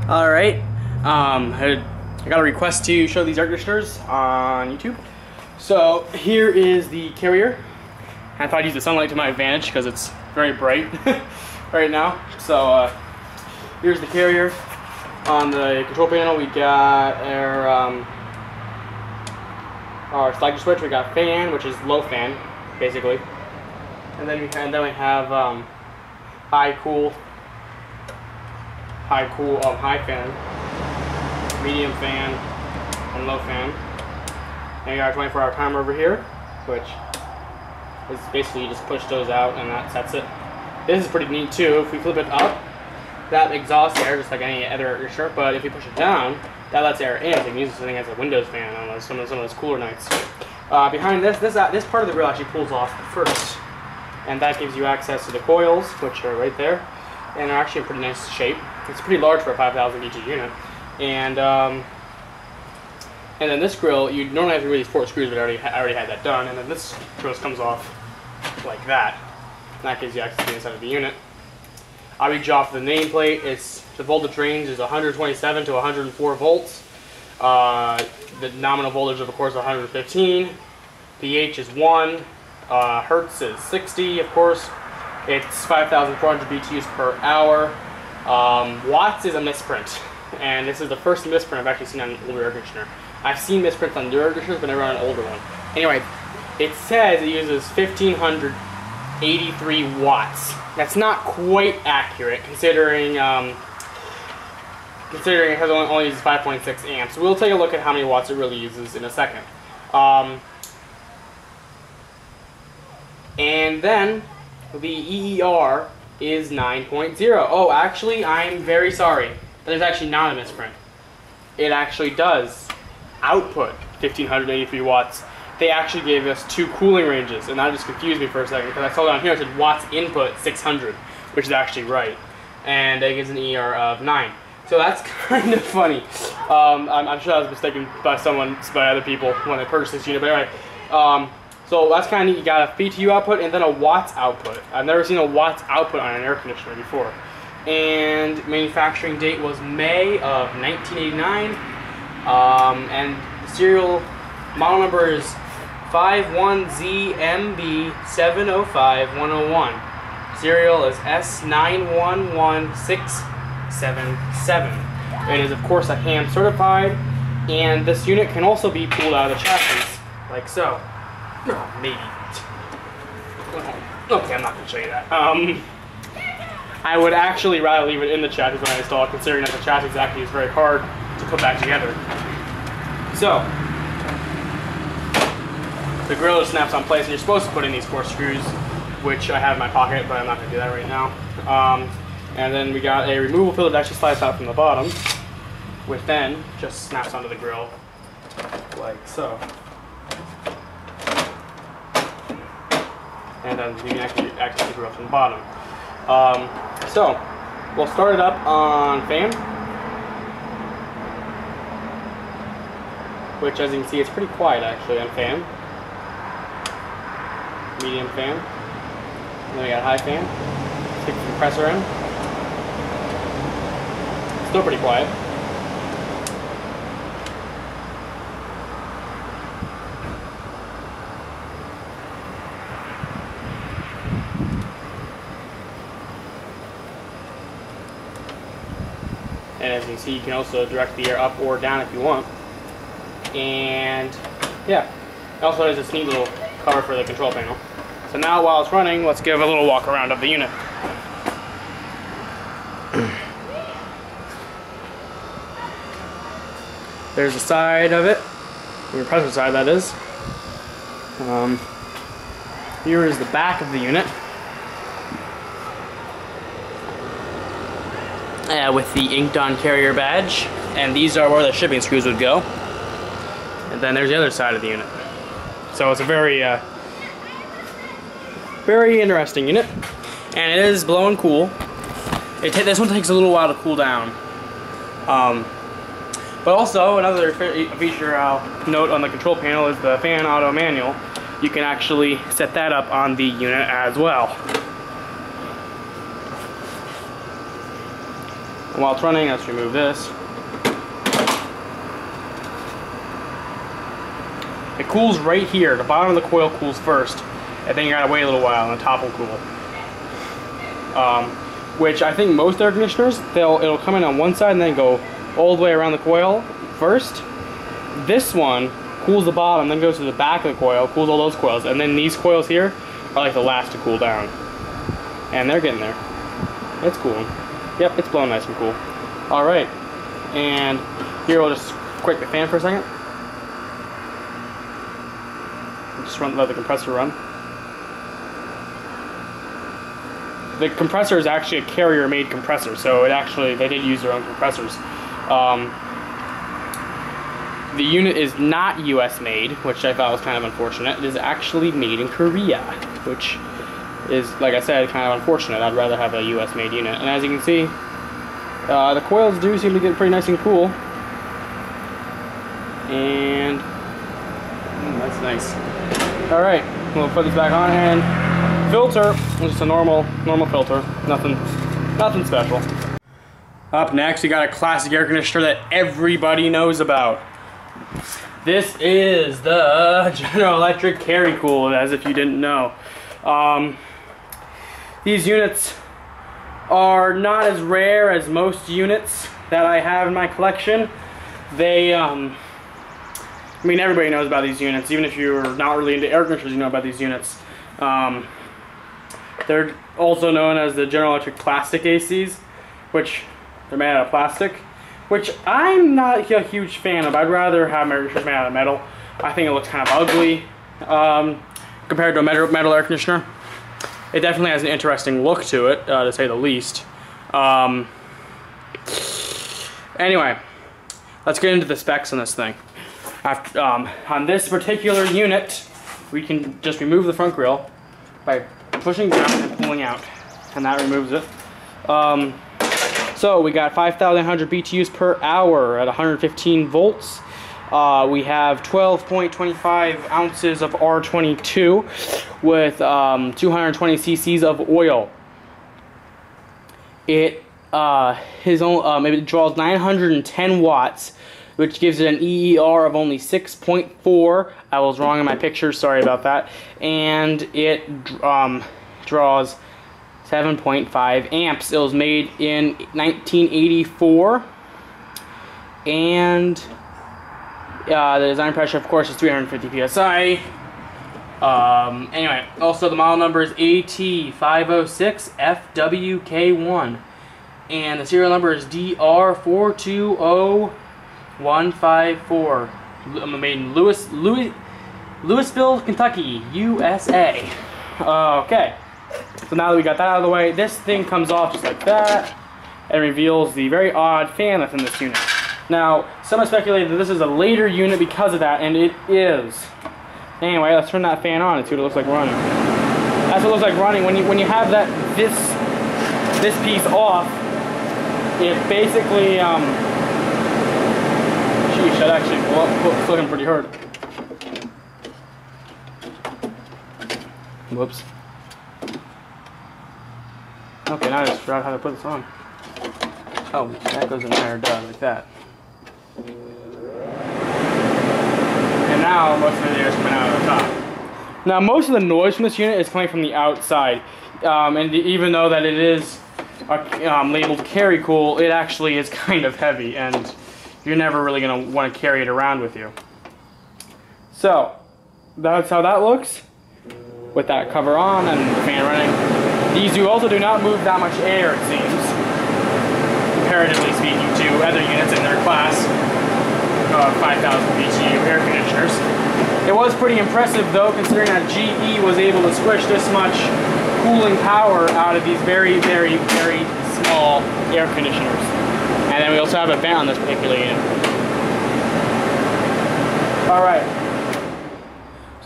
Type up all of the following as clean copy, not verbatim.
Alright, I got a request to show these air conditioners on YouTube. So here is the carrier. I thought I'd use the sunlight to my advantage because it's very bright right now. So here's the carrier. On the control panel we got our slider switch. We got fan, which is low fan, basically. And then we have high fan, medium fan, and low fan. And we got our 24-hour timer over here, which is basically you just push those out and that sets it. This is pretty neat too. If we flip it up, that exhausts air just like any other air conditioner, but if you push it down, that lets air in. So you can use this thing as a windows fan on some of those cooler nights. Behind this part of the grill actually pulls off first, and that gives you access to the coils, which are right there, and they're actually in pretty nice shape. It's pretty large for a 5,000 BTU unit, and then this grill, you normally have to remove these 4 screws, but I already had that done, and then this grill comes off like that. And that gives you access to the inside of the unit. I read you off the nameplate. The voltage range is 127 to 104 volts. The nominal voltage, of course, is 115. pH is 1. Hertz is 60, of course. It's 5,400 BTUs per hour. Watts is a misprint, and this is the first misprint I've actually seen on an older air conditioner. I've seen misprints on newer air conditioners, but never on an older one. Anyway, it says it uses 1,583 watts. That's not quite accurate, considering it only uses 5.6 amps. We'll take a look at how many watts it really uses in a second. And then the EER is 9.0. Oh, actually, I'm very sorry. There's actually not a misprint. It actually does output 1,583 watts. They actually gave us 2 cooling ranges, and that just confused me for a second because I saw down here it said watts input 600, which is actually right, and it gives an EER of 9. So that's kind of funny. I'm sure I was mistaken by other people when they purchased this unit, but anyway. So that's kind of neat. You got a BTU output and then a watts output. I've never seen a watts output on an air conditioner before. And manufacturing date was May of 1989. And the serial model number is 51ZMB705101. Serial is S911677. It is, of course, a ham certified, and this unit can also be pulled out of the chassis, like so. Oh, maybe. Okay, I'm not going to show you that. I would actually rather leave it in the chassis when I install it, considering that the chassis actually is very hard to put back together. So, the grill just snaps on place, and you're supposed to put in these 4 screws, which I have in my pocket, but I'm not going to do that right now. And then we got a removal pillar that actually slides out from the bottom, which then just snaps onto the grill, like so. And then you can actually access the grill from the bottom. So, we'll start it up on fan, which, as you can see, it's pretty quiet actually on fan. Medium fan. And then we got high fan. Stick the compressor in. Still pretty quiet. And as you can see, you can also direct the air up or down if you want. And yeah, it also has this neat little cover for the control panel. So now while it's running, let's give a little walk around of the unit. There's the side of it, the compressor side that is. Here is the back of the unit. With the inked on carrier badge, and these are where the shipping screws would go. And then there's the other side of the unit. So it's a very very interesting unit, and it is blowing cool. This one takes a little while to cool down. But also, another feature I'll note on the control panel is the fan auto manual. You can actually set that up on the unit as well. And while it's running, let's remove this. It cools right here. The bottom of the coil cools first, and then you gotta wait a little while, and the top will cool. Which I think most air conditioners, it'll come in on one side and then go all the way around the coil first. This one cools the bottom, then goes to the back of the coil, cools all those coils, and then these coils here are like the last to cool down. And they're getting there. It's cool. Yep, it's blowing nice and cool. Alright, and here we'll just quick the fan for a second. Just let the compressor run. The compressor is actually a Carrier-made compressor, so they did use their own compressors. The unit is not US made, which I thought was kind of unfortunate. It is actually made in Korea, which is, like I said, kind of unfortunate. I'd rather have a US made unit. And as you can see, the coils do seem to get pretty nice and cool. And that's nice. Alright, we'll put this back on, and filter, just a normal filter, nothing special. Up next, we got a classic air conditioner that everybody knows about. This is the General Electric Carry-Cool, as if you didn't know. These units are not as rare as most units that I have in my collection. They, I mean, everybody knows about these units. Even if you're not really into air conditioners, you know about these units. They're also known as the General Electric Plastic ACs, which they're made out of plastic, which I'm not a huge fan of. I'd rather have air conditioners made out of metal. I think it looks kind of ugly compared to a metal air conditioner. It definitely has an interesting look to it, to say the least. Anyway, let's get into the specs on this thing. After, on this particular unit, we can just remove the front grill by pushing down and pulling out, and that removes it. So we got 5,100 BTUs per hour at 115 volts. We have 12.25 ounces of R22 with 220 cc's of oil. It it draws 910 watts, which gives it an EER of only 6.4. I was wrong in my picture, sorry about that. And it draws 7.5 amps. It was made in 1984. And the design pressure, of course, is 350 psi. Anyway, also the model number is AT506FWK1. And the serial number is DR420154. Made in Louisville, Kentucky, USA. Okay, so now that we got that out of the way, this thing comes off just like that and reveals the very odd fan that's in this unit. Now, some have speculated that this is a later unit because of that, and it is. Anyway, let's turn that fan on and see what it looks like running. That's what it looks like running. When you have this piece off, it basically, sheesh, that actually it's looking pretty hard. Whoops. Okay, now I just figured out how to put this on. Oh, that goes in there, duh, like that. And now most of the air is coming out of the top. Now most of the noise from this unit is coming from the outside, and even though that it is labeled Carry-Cool, it actually is kind of heavy, and you're never really going to want to carry it around with you. So that's how that looks with that cover on and the fan running. These also do not move that much air, it seems, comparatively speaking to other units in their class. 5,000 BTU air conditioners. It was pretty impressive though, considering that GE was able to squish this much cooling power out of these very, very, very small air conditioners. And then we also have a vent on this particular unit. Alright.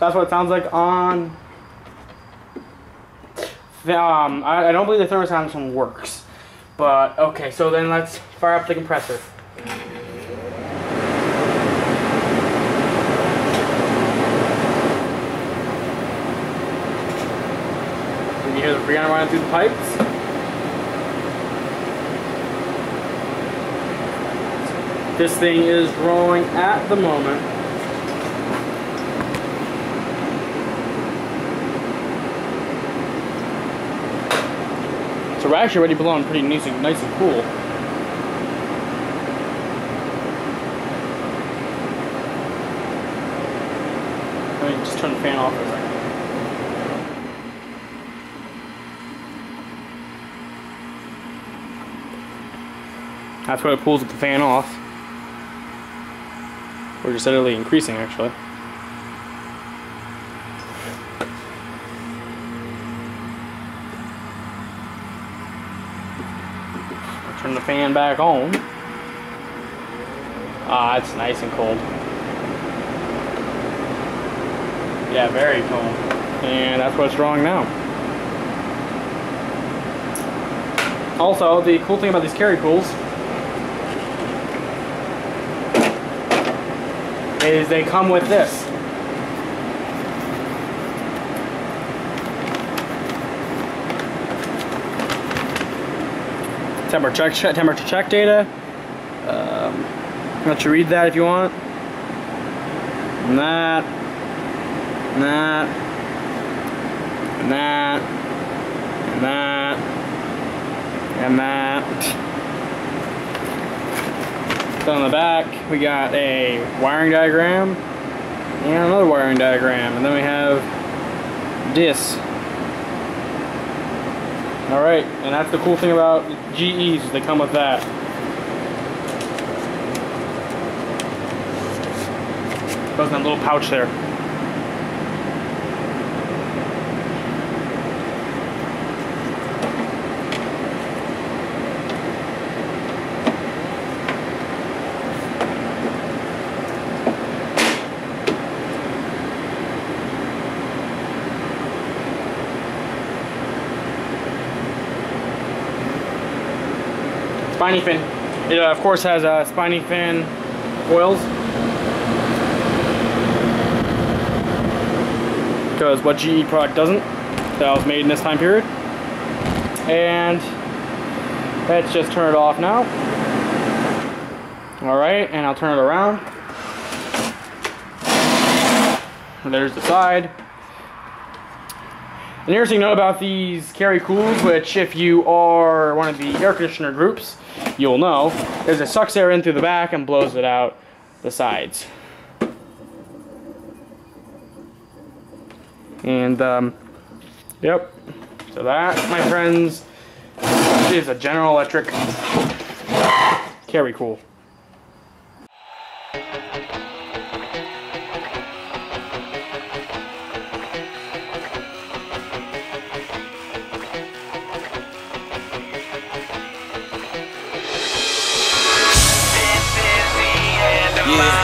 So that's what it sounds like on... I don't believe the thermostat one works. But okay, so then let's fire up the compressor. You hear the freon running through the pipes. This thing is rolling at the moment. So we're actually already blowing pretty nice and cool. Let me just turn the fan off for a second. That's what it pulls with the fan off. We're just steadily increasing, actually. Turn the fan back on. Ah, it's nice and cold. Yeah, very cold. And that's what's drawing now. Also, the cool thing about these carry cools is they come with this. Temperature check data. I'll let you read that if you want. And that. And that. And that. And that. And that. So on the back, we got a wiring diagram and another wiring diagram, and then we have this. Alright, and that's the cool thing about GEs, they come with that. Goes in that little pouch there. Spiny fin. It of course has spiny fin oils, because what GE product doesn't, that was made in this time period. And let's just turn it off now. Alright, and I'll turn it around. There's the side. An interesting note about these carry cools, which if you are one of the air conditioner groups, you'll know, is it sucks air in through the back and blows it out the sides. And, yep. So that, my friends, is a General Electric carry cool. Yeah.